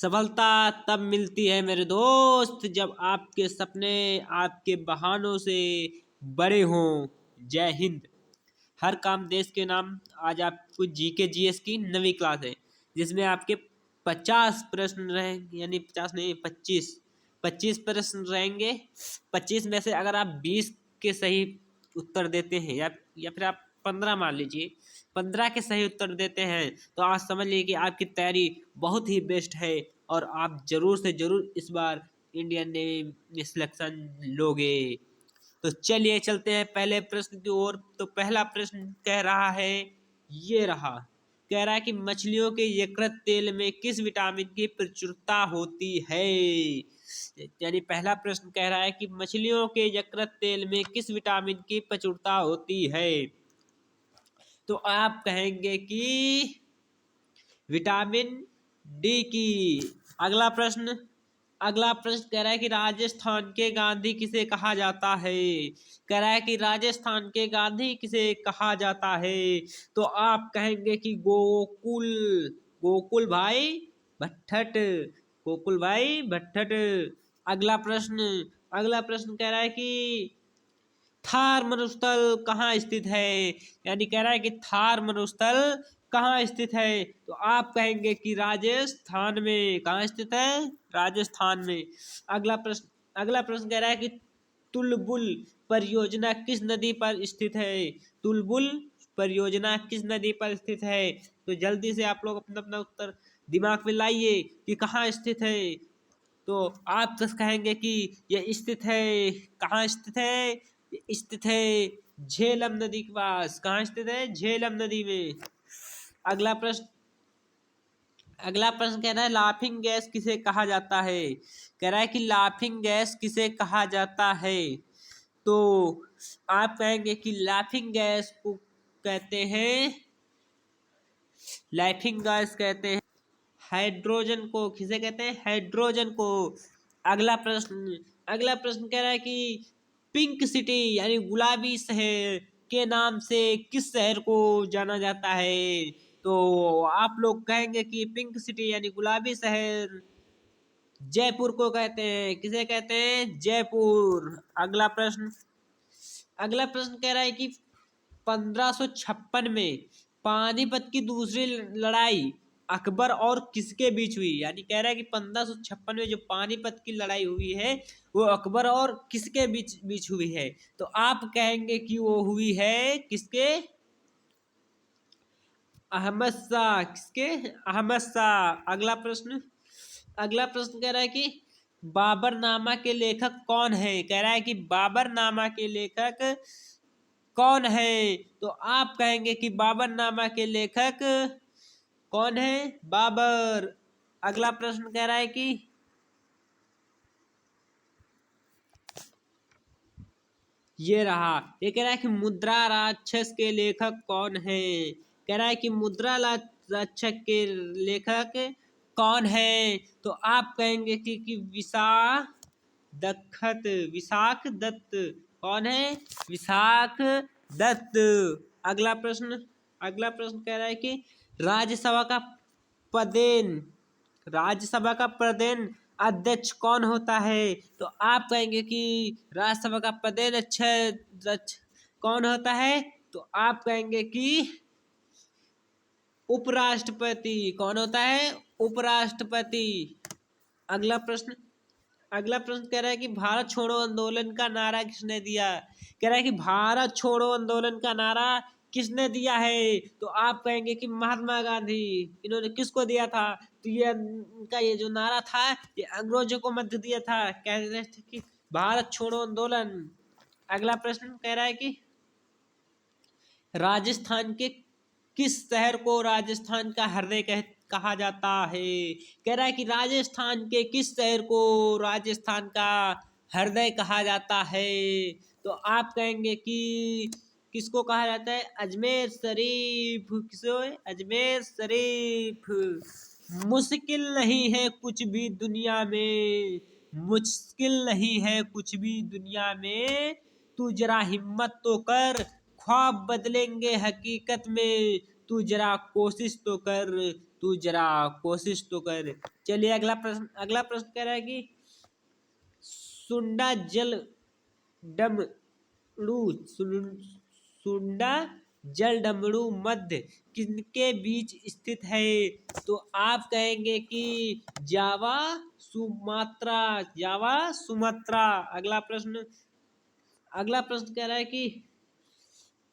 सफलता तब मिलती है मेरे दोस्त जब आपके सपने आपके बहानों से बड़े हों। जय हिंद। हर काम देश के नाम। आज आपको जीके जीएस की नवी क्लास है जिसमें आपके 50 प्रश्न रहेंगे, यानी 50 नहीं 25 प्रश्न रहेंगे। 25 में से अगर आप 20 के सही उत्तर देते हैं या फिर आप 15 मान लीजिए, 15 के सही उत्तर देते हैं तो आज समझ लीजिए कि आपकी तैयारी बहुत ही बेस्ट है और आप जरूर से जरूर इस बार इंडियन नेवी में सिलेक्शन लोगे। तो चलिए चलते हैं पहले प्रश्न की ओर। तो पहला प्रश्न कह रहा है, ये रहा, कह रहा है कि मछलियों के यकृत तेल में किस विटामिन की प्रचुरता होती है। यानी पहला प्रश्न कह रहा है कि मछलियों के यकृत तेल में किस विटामिन की प्रचुरता होती है। तो आप कहेंगे कि विटामिन डी की। अगला प्रश्न कह रहा है कि राजस्थान के गांधी किसे कहा जाता है। कह रहा है कि राजस्थान के गांधी किसे कहा जाता है। तो आप कहेंगे कि गोकुल गोकुल भाई भट्टट गोकुल भाई भट्टट। अगला प्रश्न कह रहा है कि थार मरुस्थल कहाँ स्थित है। यानी कह रहा है कि थार मरुस्थल कहाँ स्थित है। तो आप कहेंगे कि राजस्थान में। कहाँ स्थित है? राजस्थान में। अगला प्रश्न कह रहा है कि तुलबुल परियोजना किस नदी पर स्थित है। तुलबुल परियोजना किस नदी पर स्थित है। तो जल्दी से आप लोग अपना अपना उत्तर दिमाग में लाइए कि कहाँ स्थित है। तो आप बस कहेंगे कि ये स्थित है। कहाँ स्थित है? ये स्थित है झेलम नदी के पास। कहाँ स्थित है? झेलम नदी में। अगला प्रश्न कह रहा है लाफिंग गैस किसे कहा जाता है। कह रहा है कि लाफिंग गैस किसे कहा जाता है। तो आप कहेंगे कि लाफिंग गैस को कहते हैं लाफिंग गैस कहते हैं हाइड्रोजन को। किसे कहते हैं? हाइड्रोजन को। अगला प्रश्न कह रहा है कि पिंक सिटी यानी गुलाबी शहर के नाम से किस शहर को जाना जाता है। तो आप लोग कहेंगे कि पिंक सिटी यानी गुलाबी शहर जयपुर को कहते हैं। किसे कहते हैं? जयपुर। अगला प्रश्न कह रहा है कि 1556 में पानीपत की दूसरी लड़ाई अकबर और किसके बीच हुई। यानी कह रहा है कि 1556 में जो पानीपत की लड़ाई हुई है वो अकबर और किसके बीच हुई है। तो आप कहेंगे कि वो हुई है किसके? अहमद शाह। किसके? अहमद शाह। अगला प्रश्न कह रहा है कि बाबरनामा के लेखक कौन है। कह रहा है कि बाबरनामा के लेखक कौन है। तो आप कहेंगे कि बाबरनामा के लेखक कौन है? बाबर। अगला प्रश्न कह रहा है कि ये रहा, ये कह रहा है कि मुद्रा राक्षस के लेखक कौन है। कह रहा है कि मुद्रा राक्षस के लेखक कौन है। तो आप कहेंगे कि विशाख दत्त। कौन है? विशाख दत्त। अगला प्रश्न कह रहा है कि राज्यसभा का पदेन राज्यसभा का प्रदेन अध्यक्ष कौन होता है। तो आप कहेंगे कि राज्यसभा का प्रदेन अध्यक्ष कौन होता है। तो आप कहेंगे कि उपराष्ट्रपति। कौन होता है? उपराष्ट्रपति। अगला प्रश्न कह रहा है कि भारत छोड़ो आंदोलन का नारा किसने दिया। कह रहा है कि भारत छोड़ो आंदोलन का नारा किसने दिया है। तो आप कहेंगे कि महात्मा गांधी। इन्होंने किसको दिया था? तो ये इनका ये जो नारा था ये अंग्रेजों को मत दिया था। कह रहे थे कि भारत छोड़ो आंदोलन। अगला प्रश्न कह रहा है कि राजस्थान के किस शहर को राजस्थान का हृदय कहा जाता है। कह रहा है कि राजस्थान के किस शहर को राजस्थान का हृदय कहा जाता है। तो आप कहेंगे कि किसको कहा जाता है? अजमेर शरीफ। किसको? अजमेर शरीफ। मुश्किल नहीं है कुछ भी दुनिया में, मुश्किल नहीं है कुछ भी दुनिया में, तू जरा हिम्मत तो कर, ख्वाब बदलेंगे हकीकत में, तू जरा कोशिश तो कर, तू जरा कोशिश तो कर। चलिए अगला प्रश्न कह रहा है कि सुंडा जल डमरू सुंडा जल डमरू मध्य किनके बीच स्थित है? तो आप कहेंगे कि जावा सुमात्रा। अगला प्रश्न कह रहा है कि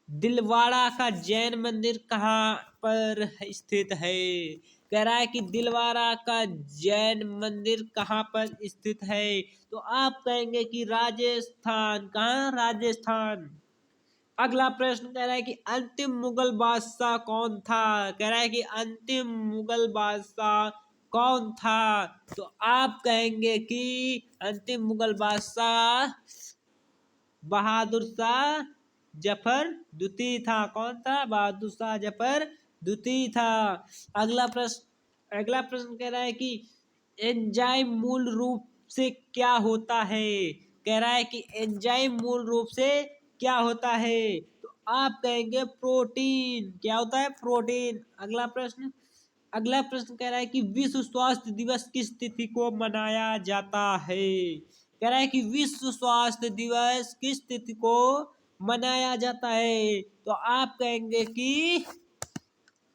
दिलवाड़ा का जैन मंदिर कहाँ पर स्थित है? कह रहा है कि दिलवाड़ा का जैन मंदिर कहाँ पर स्थित है? तो आप कहेंगे कि राजस्थान। कहाँ? राजस्थान। अगला प्रश्न कह रहा है कि अंतिम मुगल बादशाह कौन था? कह रहा है कि अंतिम मुगल बादशाह कौन था? तो आप कहेंगे कि अंतिम मुगल बादशाह बहादुर शाह जफर द्वितीय था। कौन था? बहादुर शाह जफर द्वितीय था। अगला प्रश्न कह रहा है कि एंजाइम मूल रूप से क्या होता है? कह रहा है कि एंजाइम मूल रूप से क्या होता है? तो आप कहेंगे प्रोटीन। क्या होता है? प्रोटीन। अगला प्रश्न कह रहा है कि विश्व स्वास्थ्य दिवस किस तिथि को मनाया जाता है? कह रहा है कि विश्व स्वास्थ्य दिवस किस तिथि को मनाया जाता है? तो आप कहेंगे कि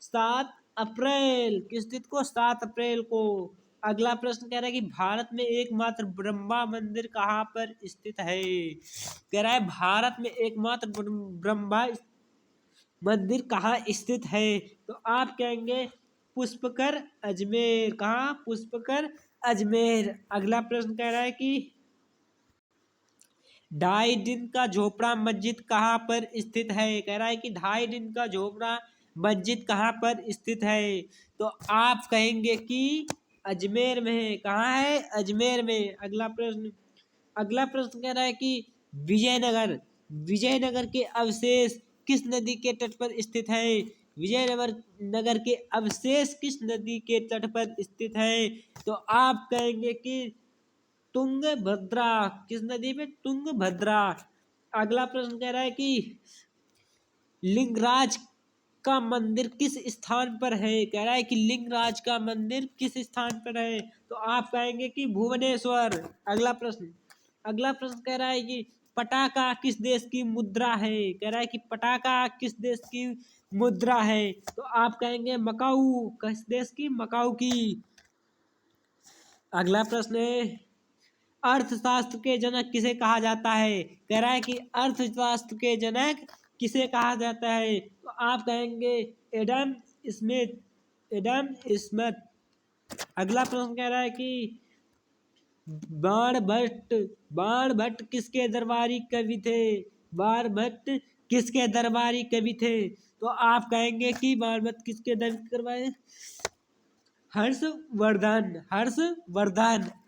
7 अप्रैल। किस तिथि को? 7 अप्रैल को। अगला प्रश्न कह रहा है कि भारत में एकमात्र ब्रह्मा मंदिर कहाँ पर स्थित है? कह रहा है भारत में एकमात्र ब्रह्मा मंदिर कहाँ स्थित है? तो आप कहेंगे पुष्कर अजमेर। कहाँ? पुष्कर अजमेर। अगला प्रश्न कह रहा है कि 2.5 दिन का झोपड़ा मस्जिद कहाँ पर स्थित है? कह रहा है कि 2.5 दिन का झोपड़ा मस्जिद कहाँ पर स्थित है? तो आप कहेंगे कि अजमेर में है। कहाँ है? अजमेर में। अगला प्रश्न कह रहा है कि विजयनगर के अवशेष किस नदी के तट पर स्थित है? विजयनगर के अवशेष किस नदी के तट पर स्थित है? तो आप कहेंगे कि तुंगभद्रा। किस नदी पे? तुंगभद्रा। अगला प्रश्न कह रहा है कि लिंगराज का मंदिर किस स्थान पर है? कह रहा है कि लिंगराज का मंदिर किस स्थान पर है? तो आप कहेंगे कि भुवनेश्वर। अगला प्रश्न कह रहा है कि पटाखा किस देश की मुद्रा है? कह रहा है कि पटाखा किस देश की मुद्रा है? तो आप कहेंगे मकाऊ। किस देश की? मकाऊ की। अगला प्रश्न है अर्थशास्त्र के जनक किसे कहा जाता है? कह रहा है कि अर्थशास्त्र के जनक किसे कहा जाता है? तो आप कहेंगे एडम स्मिथ। अगला प्रश्न कह रहा है कि बाणभट्ट किसके दरबारी कवि थे? बाणभट्ट किसके दरबारी कवि थे? तो आप कहेंगे कि बाणभट्ट किसके दरबारी? हर्षवर्धन।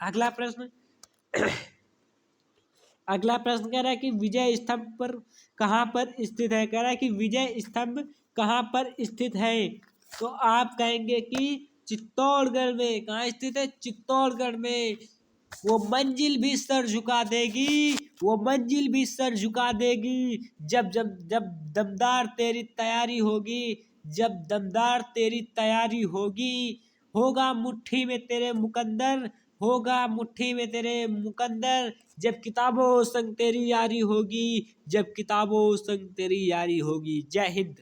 अगला प्रश्न कह रहा है कि विजय स्तंभ पर कहाँ पर स्थित है? कह रहा है कि विजय स्तंभ कहाँ पर स्थित है? तो आप कहेंगे कि चित्तौड़गढ़ में। कहाँ स्थित है? चित्तौड़गढ़ में। वो मंजिल भी सर झुका देगी जब जब जब दमदार तेरी तैयारी होगी होगा मुट्ठी में तेरे मुकद्दर जब किताबों संग तेरी यारी होगी जय हिंद।